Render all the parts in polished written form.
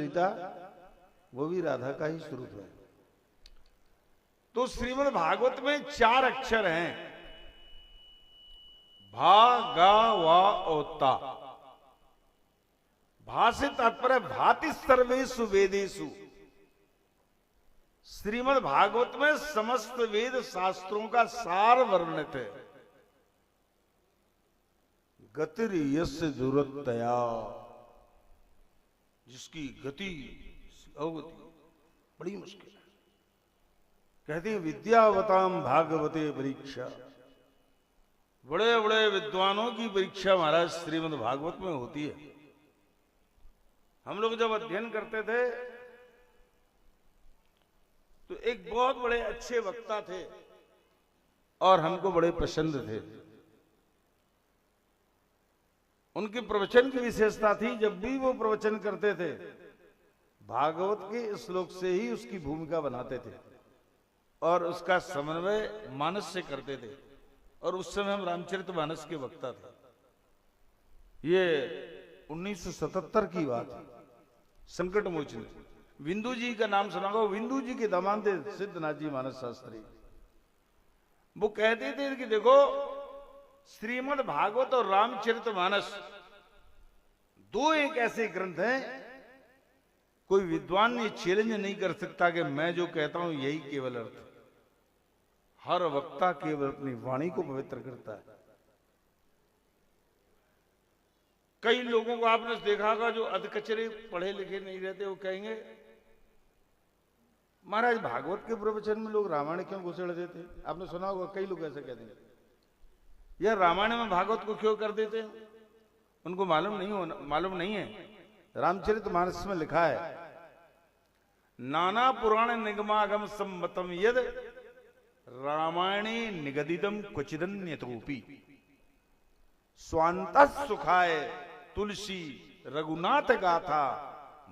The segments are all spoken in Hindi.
सीता वो भी राधा का ही स्वरूप है। तो श्रीमद् भागवत में 4 अक्षर हैं, भा गा वा और ता। भा से तात्पर्य भाति सर्वेषु वेदेषु। श्रीमद् भागवत में समस्त वेद शास्त्रों का सार वर्णित है। गतिर यस्य दुरतया, जिसकी गति अवगति बड़ी मुश्किल है। कहते हैं विद्यावताम भागवते परीक्षा, बड़े बड़े विद्वानों की परीक्षा महाराज श्रीमद् भागवत में होती है। हम लोग जब अध्ययन करते थे तो एक बहुत बड़े अच्छे वक्ता थे और हमको बड़े पसंद थे। उनके प्रवचन की विशेषता थी, जब भी वो प्रवचन करते थे भागवत के श्लोक से ही उसकी भूमिका बनाते थे और उसका समन्वय मानस से करते थे। और उस समय हम रामचरितमानस के वक्ता थे। ये 1977 की बात है। संकट मोचन विंदु जी का नाम सुना होगा, विंदु जी के दामाद थे सिद्धनाथ जी मानस शास्त्री। वो कहते थे कि देखो श्रीमद् भागवत और रामचरितमानस दो एक ऐसे ग्रंथ हैं, कोई विद्वान ये चैलेंज नहीं कर सकता कि मैं जो कहता हूं यही केवल अर्थ। हर वक्ता केवल अपनी वाणी को पवित्र करता है। कई लोगों को आपने देखा होगा जो अधकचरे पढ़े लिखे नहीं रहते, वो कहेंगे महाराज भागवत के प्रवचन में लोग रामायण क्यों घुसेड़ देते। आपने सुना होगा कई लोग ऐसे कहते हैं, यार रामायण में भागवत को क्यों कर देते हैं। उनको मालूम नहीं है। रामचरितमानस में लिखा है, नाना पुराण निगमागम सम्मतम यद रामायणे निगदितम क्वचिदन्यतोपि स्वांतः सुखाय तुलसी रघुनाथ गाथा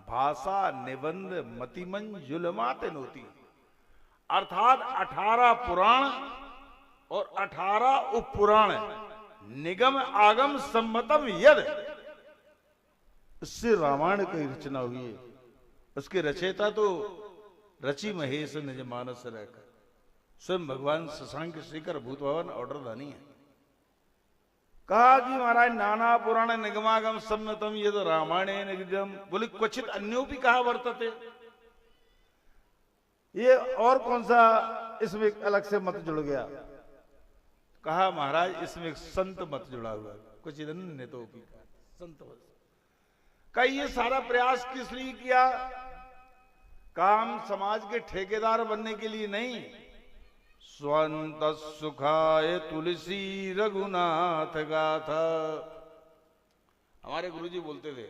भाषा निबंध मतिमंजुलमात नोती। अर्थात 18 पुराण और 18 उपपुराण निगम आगम सम्मतम यद, इससे रामायण की रचना हुई है। उसके रचयिता तो रचि महेश निज मानस रहकर स्वयं भगवान शशांक शेखर भूतभवन ऑर्डर धानी है। कहा कि महाराज नाना पुराण निगमागम सम्मतम यद रामायणे निगदितम, बोले क्वचित अन्योपि कहा वर्तते। ये और कौन सा इसमें अलग से मत जुड़ गया। कहा महाराज इसमें एक संत मत जुड़ा हुआ है, क्वचित अन्यतोपि संत। कई ये सारा प्रयास किस लिए किया। काम समाज के ठेकेदार बनने के लिए नहीं। स्वंत सुखाय तुलसी रघुनाथ गाथा। हमारे गुरुजी बोलते थे,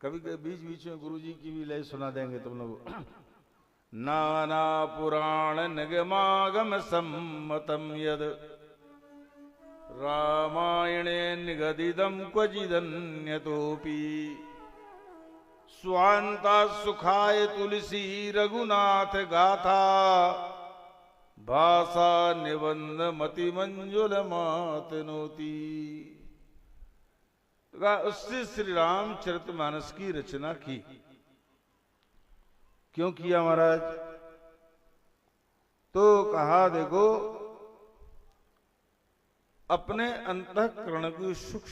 कभी कभी बीच बीच में गुरुजी की भी लय सुना देंगे तुम लोग। नाना पुराण निगमागम सम्मतम यद रामायणे निगदितम क्वचिदन्यतोपि स्वांता सुखाय तुलसी रघुनाथ गाथा भाषा निबंध मति मंजुल मातनोती। उससे श्री रामचरितमानस की रचना की। क्यों किया महाराज। तो कहा देखो अपने अंतःकरण की सुख